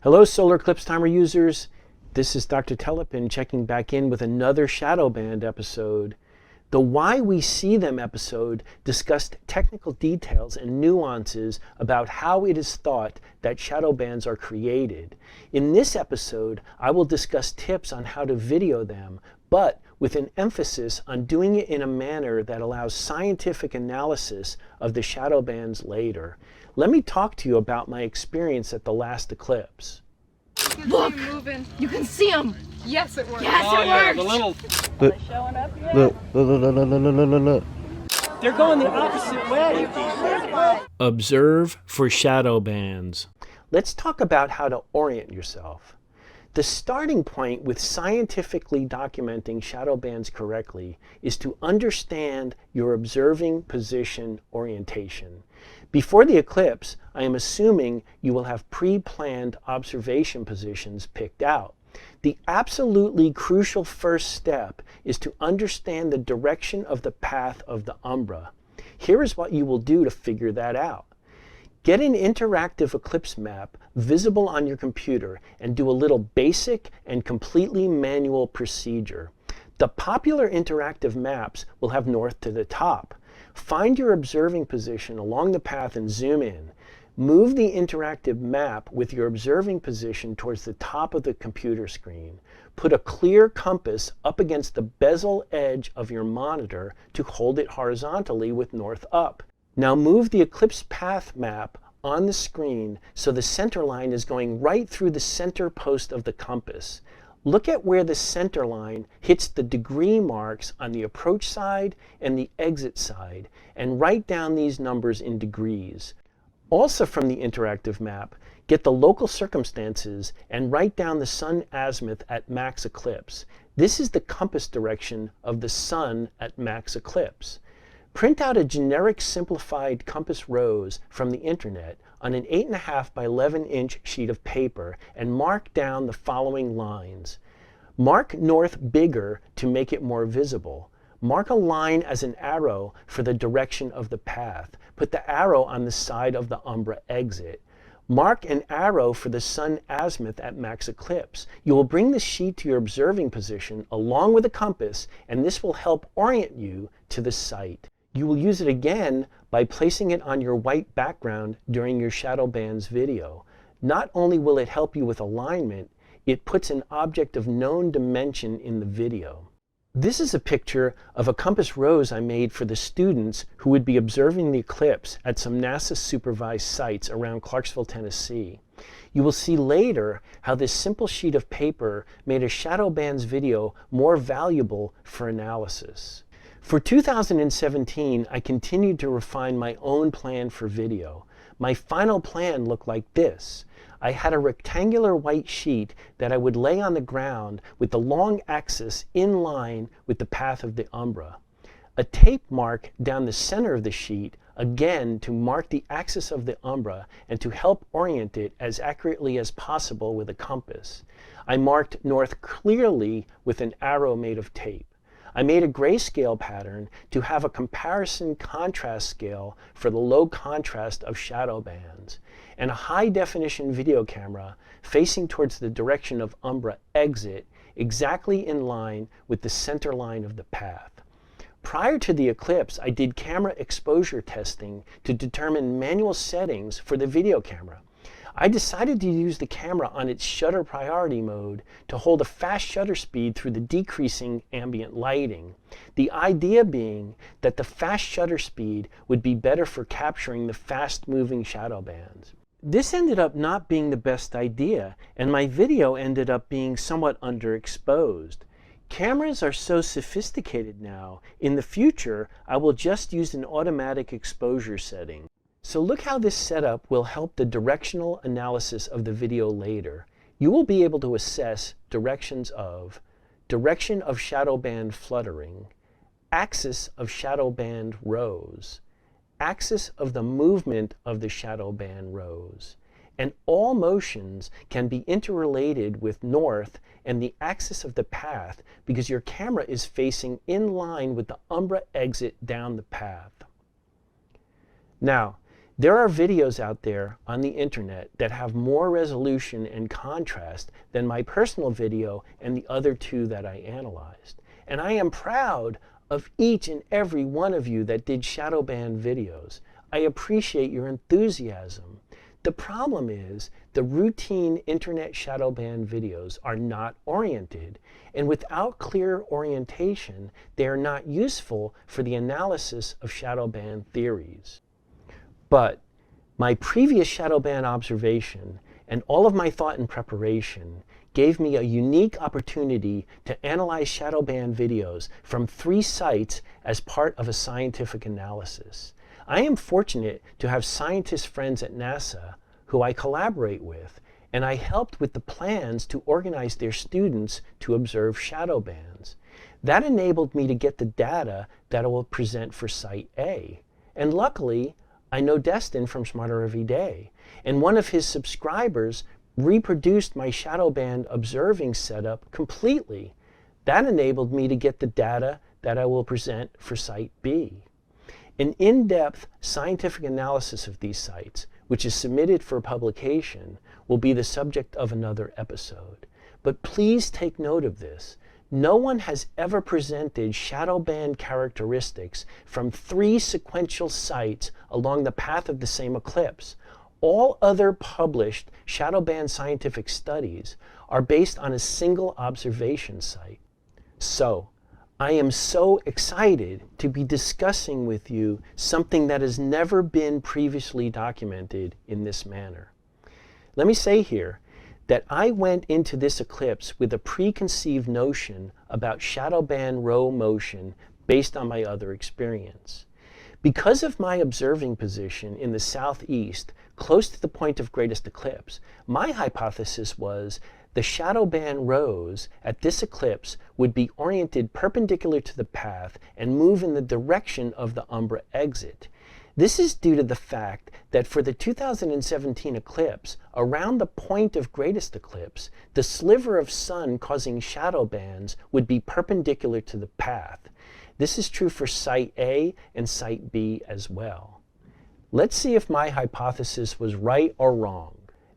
Hello, Solar Eclipse Timer users. This is Dr. Telepin checking back in with another shadow band episode. The Why We See Them episode discussed technical details and nuances about how it is thought that shadow bands are created. In this episode, I will discuss tips on how to video them, but with an emphasis on doing it in a manner that allows scientific analysis of the shadow bands later. Let me talk to you about my experience at the last eclipse. Look! You can see them! Yes, it works. Yes, it works! Look, Showing up yet? look. They're going the opposite way. Observe for shadow bands. Let's talk about how to orient yourself. The starting point with scientifically documenting shadow bands correctly is to understand your observing position orientation. Before the eclipse, I am assuming you will have pre-planned observation positions picked out. The absolutely crucial first step is to understand the direction of the path of the umbra. Here is what you will do to figure that out. Get an interactive eclipse map visible on your computer and do a little basic and completely manual procedure. The popular interactive maps will have north to the top. Find your observing position along the path and zoom in. Move the interactive map with your observing position towards the top of the computer screen. Put a clear compass up against the bezel edge of your monitor to hold it horizontally with north up. Now move the eclipse path map on the screen so the center line is going right through the center post of the compass. Look at where the center line hits the degree marks on the approach side and the exit side, and write down these numbers in degrees. Also from the interactive map, get the local circumstances and write down the sun azimuth at max eclipse. This is the compass direction of the sun at max eclipse. Print out a generic simplified compass rose from the internet on an 8.5 by 11 inch sheet of paper and mark down the following lines. Mark north bigger to make it more visible. Mark a line as an arrow for the direction of the path. Put the arrow on the side of the umbra exit. Mark an arrow for the sun azimuth at max eclipse. You will bring the sheet to your observing position along with a compass, and this will help orient you to the site. You will use it again by placing it on your white background during your shadow bands video. Not only will it help you with alignment, it puts an object of known dimension in the video. This is a picture of a compass rose I made for the students who would be observing the eclipse at some NASA-supervised sites around Clarksville, Tennessee. You will see later how this simple sheet of paper made a shadow bands video more valuable for analysis. For 2017, I continued to refine my own plan for video. My final plan looked like this. I had a rectangular white sheet that I would lay on the ground with the long axis in line with the path of the umbra. A tape mark down the center of the sheet, again to mark the axis of the umbra and to help orient it as accurately as possible with a compass. I marked north clearly with an arrow made of tape. I made a grayscale pattern to have a comparison contrast scale for the low contrast of shadow bands, and a high definition video camera facing towards the direction of umbra exit, exactly in line with the center line of the path. Prior to the eclipse, I did camera exposure testing to determine manual settings for the video camera. I decided to use the camera on its shutter priority mode to hold a fast shutter speed through the decreasing ambient lighting. The idea being that the fast shutter speed would be better for capturing the fast-moving shadow bands. This ended up not being the best idea, and my video ended up being somewhat underexposed. Cameras are so sophisticated now, in the future I will just use an automatic exposure setting. So look how this setup will help the directional analysis of the video later. You will be able to assess direction of shadow band fluttering, axis of shadow band rose, axis of the movement of the shadow band rose, and all motions can be interrelated with north and the axis of the path because your camera is facing in line with the umbra exit down the path. Now, There are videos out there on the internet that have more resolution and contrast than my personal video and the other two that I analyzed. And I am proud of each and every one of you that did shadow ban videos. I appreciate your enthusiasm. The problem is the routine internet shadow ban videos are not oriented, and without clear orientation, they are not useful for the analysis of shadow ban theories. But my previous shadow ban observation and all of my thought and preparation gave me a unique opportunity to analyze shadow ban videos from 3 sites as part of a scientific analysis. I am fortunate to have scientist friends at NASA who I collaborate with, and I helped with the plans to organize their students to observe shadow bands. That enabled me to get the data that I will present for Site A. And luckily, I know Destin from Smarter Every Day, and one of his subscribers reproduced my shadow band observing setup completely. That enabled me to get the data that I will present for Site B. An in-depth scientific analysis of these sites, which is submitted for publication, will be the subject of another episode. But please take note of this. No one has ever presented shadow band characteristics from 3 sequential sites along the path of the same eclipse. All other published shadow band scientific studies are based on a single observation site. So, I am so excited to be discussing with you something that has never been previously documented in this manner. Let me say here that I went into this eclipse with a preconceived notion about shadow band row motion based on my other experience. Because of my observing position in the southeast, close to the point of greatest eclipse, my hypothesis was the shadow band rows at this eclipse would be oriented perpendicular to the path and move in the direction of the umbra exit. This is due to the fact that for the 2017 eclipse, around the point of greatest eclipse, the sliver of sun causing shadow bands would be perpendicular to the path. This is true for Site A and Site B as well. Let's see if my hypothesis was right or wrong.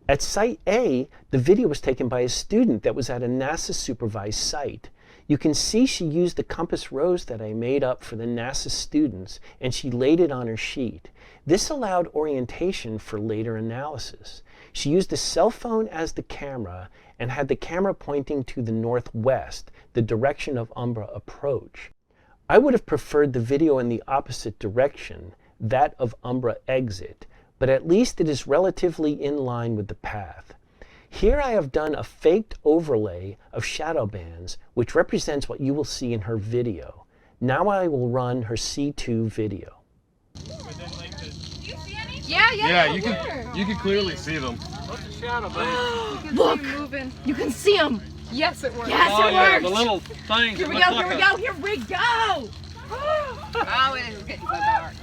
At Site A, the video was taken by a student that was at a NASA-supervised site. You can see she used the compass rose that I made up for the NASA students, and she laid it on her sheet. This allowed orientation for later analysis. She used a cell phone as the camera and had the camera pointing to the northwest, the direction of umbra approach. I would have preferred the video in the opposite direction, that of umbra exit, but at least it is relatively in line with the path. Here I have done a faked overlay of shadow bands, which represents what you will see in her video. Now I will run her C2 video. Yeah, you can clearly see them. What's the shadow band? Look! Moving. You can see them! Yes, it works. Yes, Oh it yeah, works! the little things. Here that we look go, like here we a- go, here we go! Oh, it is getting so dark.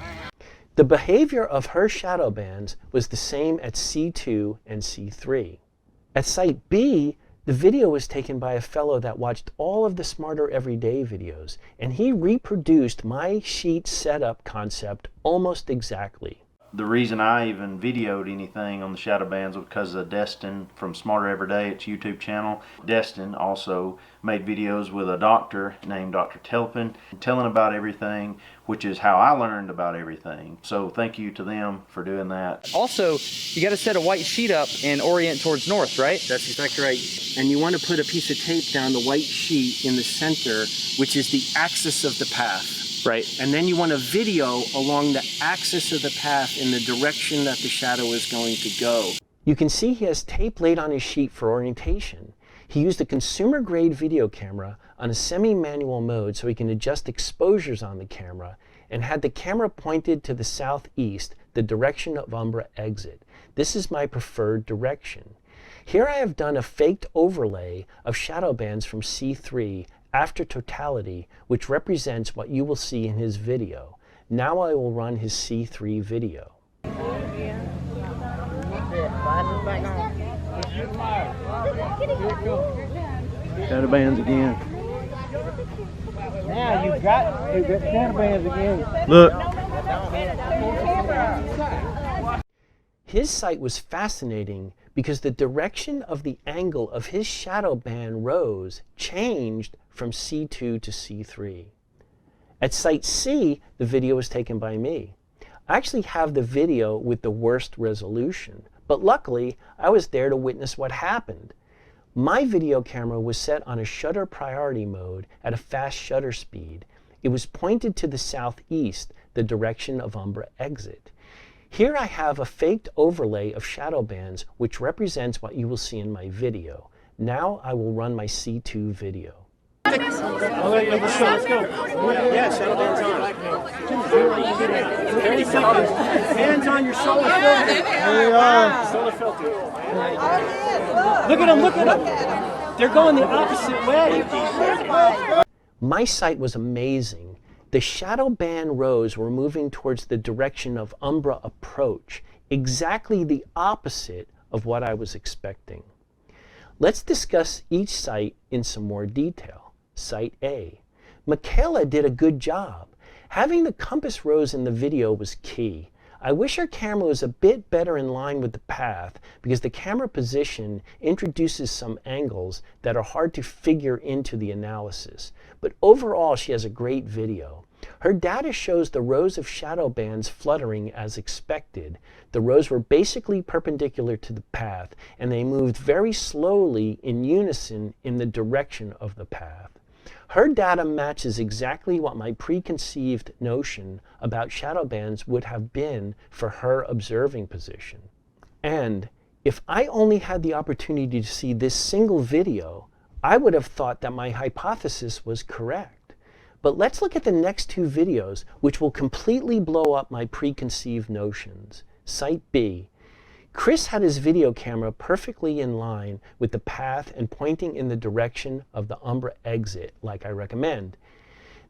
The behavior of her shadow bands was the same at C2 and C3. At Site B, the video was taken by a fellow that watched all of the Smarter Every Day videos, and he reproduced my sheet setup concept almost exactly. The reason I even videoed anything on the shadow bands was because of Destin from Smarter Every Day, its YouTube channel. Destin also made videos with a doctor named Dr. Telpin, telling about everything, which is how I learned about everything. So thank you to them for doing that. Also, you got to set a white sheet up and orient towards north, right? That's exactly right. And you want to put a piece of tape down the white sheet in the center, which is the axis of the path. Right. And then you want a video along the axis of the path in the direction that the shadow is going to go. You can see he has tape laid on his sheet for orientation. He used a consumer-grade video camera on a semi-manual mode so he can adjust exposures on the camera, and had the camera pointed to the southeast, the direction of umbra exit. This is my preferred direction. Here I have done a faked overlay of shadow bands from C3 after totality, which represents what you will see in his video. Now I will run his C3 video. Shadow bands again. Now you got shadow bands again. Look. His sight was fascinating because the direction of the angle of his shadow band rose changed from C2 to C3. At site C, the video was taken by me. I actually have the video with the worst resolution, but luckily I was there to witness what happened. My video camera was set on a shutter priority mode at a fast shutter speed. It was pointed to the southeast, the direction of umbra exit. Here I have a faked overlay of shadow bands which represents what you will see in my video. Now I will run my C2 video. Let's go. Yeah, shadow bands on. Very simple. Hands on your solar filter. There we are. Solar filter. Look at them, look at them. They're going the opposite way. My sight was amazing. The shadow band rows were moving towards the direction of umbra approach, exactly the opposite of what I was expecting. Let's discuss each site in some more detail. Site A. Michaela did a good job. Having the compass rose in the video was key. I wish our camera was a bit better in line with the path because the camera position introduces some angles that are hard to figure into the analysis. But overall, she has a great video. Her data shows the rows of shadow bands fluttering as expected. The rows were basically perpendicular to the path, and they moved very slowly in unison in the direction of the path. Her data matches exactly what my preconceived notion about shadow bands would have been for her observing position. And if I only had the opportunity to see this single video, I would have thought that my hypothesis was correct. But let's look at the next two videos, which will completely blow up my preconceived notions. Site B. Chris had his video camera perfectly in line with the path and pointing in the direction of the umbra exit, like I recommend.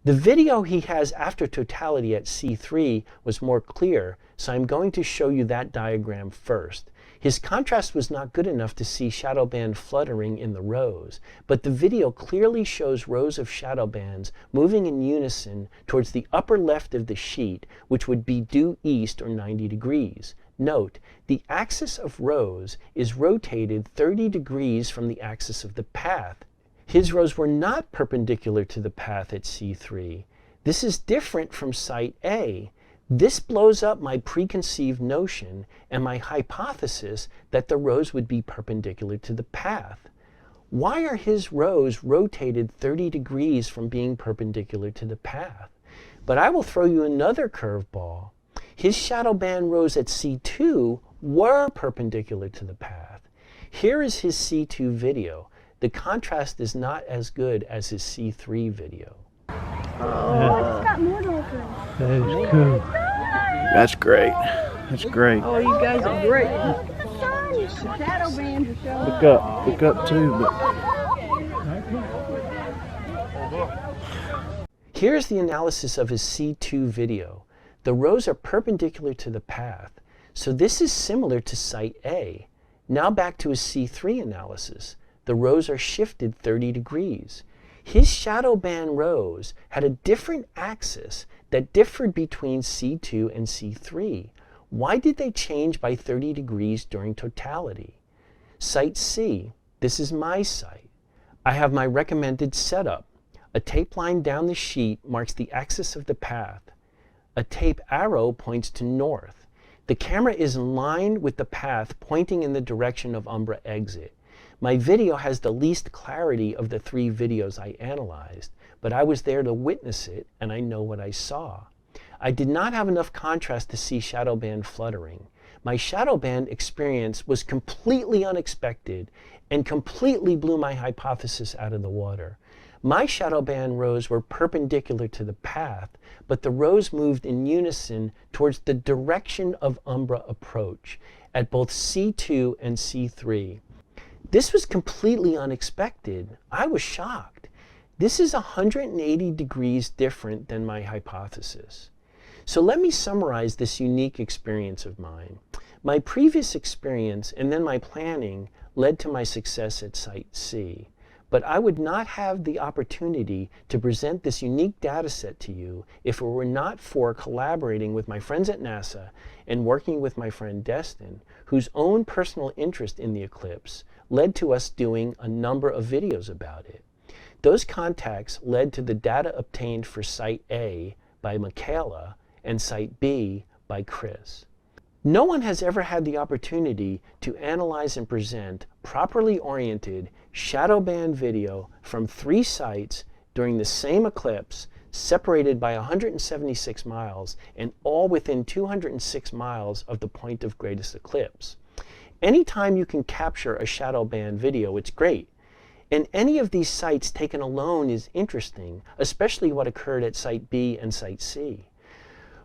The video he has after totality at C3 was more clear, so I'm going to show you that diagram first. His contrast was not good enough to see shadow band fluttering in the rows, but the video clearly shows rows of shadow bands moving in unison towards the upper left of the sheet, which would be due east or 90 degrees. Note, the axis of rows is rotated 30 degrees from the axis of the path. His rows were not perpendicular to the path at C3. This is different from site A. This blows up my preconceived notion and my hypothesis that the rows would be perpendicular to the path. Why are his rows rotated 30 degrees from being perpendicular to the path? But I will throw you another curveball. His shadow band rows at C2 were perpendicular to the path. Here is his C2 video. The contrast is not as good as his C3 video. Oh, it's got more to look at. That is cool. That's great. That's great. Oh, you guys are great. Shadow bands are showing. Look up too. Here's the analysis of his C2 video. The rows are perpendicular to the path, so this is similar to site A. Now back to his C3 analysis. The rows are shifted 30 degrees. His shadow band rows had a different axis that differed between C2 and C3. Why did they change by 30 degrees during totality? Site C, this is my site. I have my recommended setup. A tape line down the sheet marks the axis of the path. A tape arrow points to north. The camera is in line with the path pointing in the direction of umbra exit. My video has the least clarity of the three videos I analyzed, but I was there to witness it and I know what I saw. I did not have enough contrast to see shadow band fluttering. My shadow band experience was completely unexpected and completely blew my hypothesis out of the water. My shadow band rows were perpendicular to the path, but the rows moved in unison towards the direction of umbra approach at both C2 and C3. This was completely unexpected. I was shocked. This is 180 degrees different than my hypothesis. So let me summarize this unique experience of mine. My previous experience and then my planning led to my success at Site C. but I would not have the opportunity to present this unique data set to you if it were not for collaborating with my friends at NASA and working with my friend Destin, whose own personal interest in the eclipse led to us doing a number of videos about it. Those contacts led to the data obtained for Site A by Michaela and Site B by Chris. No one has ever had the opportunity to analyze and present properly oriented shadow band video from 3 sites during the same eclipse, separated by 176 miles and all within 206 miles of the point of greatest eclipse. Anytime you can capture a shadow band video, it's great. And any of these sites taken alone is interesting, especially what occurred at Site B and Site C.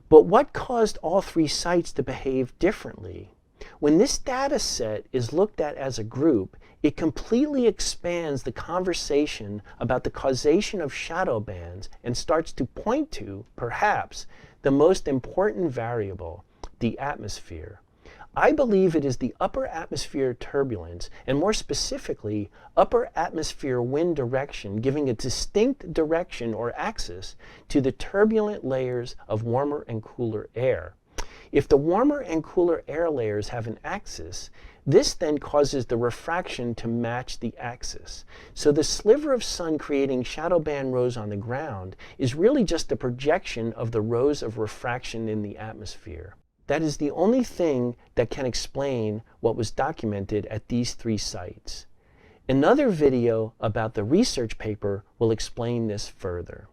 But what caused all 3 sites to behave differently? When this data set is looked at as a group, it completely expands the conversation about the causation of shadow bands and starts to point to, perhaps, the most important variable, the atmosphere. I believe it is the upper atmosphere turbulence, and more specifically, upper atmosphere wind direction, giving a distinct direction or axis to the turbulent layers of warmer and cooler air. If the warmer and cooler air layers have an axis, this then causes the refraction to match the axis. So the sliver of sun creating shadow band rows on the ground is really just a projection of the rows of refraction in the atmosphere. That is the only thing that can explain what was documented at these 3 sites. Another video about the research paper will explain this further.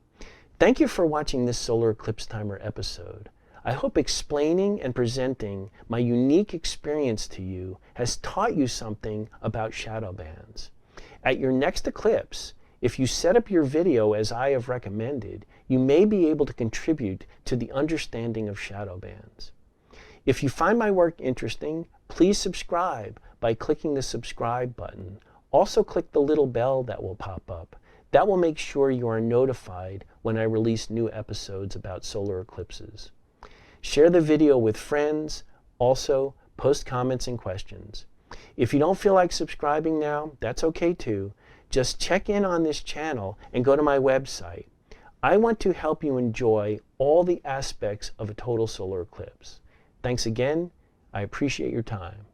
Thank you for watching this Solar Eclipse Timer episode. I hope explaining and presenting my unique experience to you has taught you something about shadow bands. At your next eclipse, if you set up your video as I have recommended, you may be able to contribute to the understanding of shadow bands. If you find my work interesting, please subscribe by clicking the subscribe button. Also click the little bell that will pop up. That will make sure you are notified when I release new episodes about solar eclipses. Share the video with friends. Also, post comments and questions. If you don't feel like subscribing now, that's okay too. Just check in on this channel and go to my website. I want to help you enjoy all the aspects of a total solar eclipse. Thanks again. I appreciate your time.